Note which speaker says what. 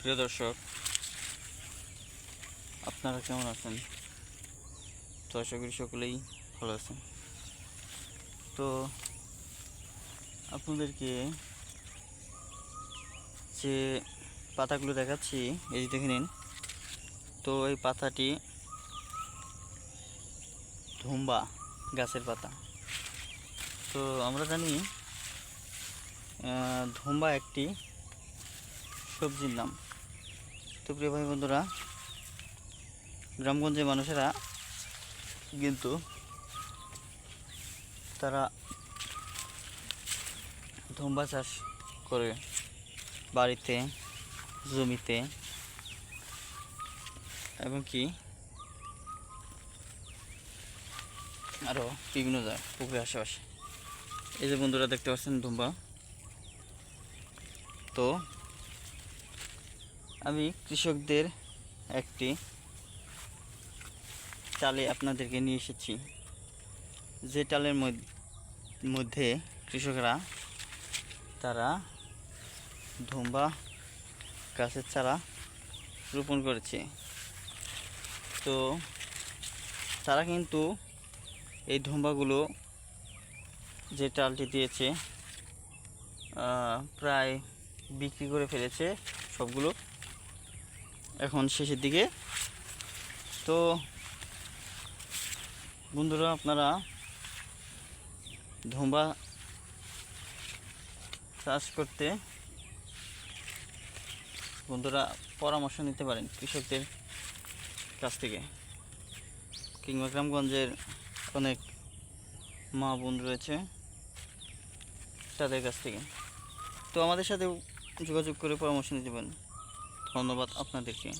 Speaker 1: প্রিয় দর্শক, আপনারা কেমন আছেন? তো আশা করি সকলেই ভালো আছেন। তো আপনাদেরকে যে পাতাগুলো দেখাচ্ছি, এই দেখে নিন। তো এই পাতাটি ধুম্বা গাছের পাতা। তো আমরা জানি ধুম্বা একটি সবজির নাম। তো প্রিয় ভাই বন্ধুরা, গ্রামগঞ্জের মানুষেরা কিন্তু তারা ধুম্বা চাষ করে বাড়িতে, জমিতে, এবং কি আরও বিভিন্ন জায়গায় পুকুরের আশেপাশে। এই যে বন্ধুরা দেখতে পাচ্ছেন ধুম্বা। তো আমি কৃষকদের একটি চালে আপনাদেরকে নিয়ে এসেছি, যে চালের মধ্যে কৃষকরা তারা ধুম্বা গাছের চারা রোপণ করেছে। তো তারা কিন্তু এই ধুম্বাগুলো, যে চালটি দিয়েছে, প্রায় বিক্রি করে ফেলেছে সবগুলো, এখন শেষের দিকে। তো বন্ধুরা, আপনারা ধুম্বা চাষ করতে বন্ধুরা পরামর্শ নিতে পারেন কৃষকদের কাছ থেকে, কিংবা গ্রামগঞ্জের অনেক মা বোন রয়েছে তাদের কাছ থেকে। তো আমাদের সাথে যোগাযোগ করে পরামর্শ নিতে পারেন। ধন্যবাদ আপনাদেরকে।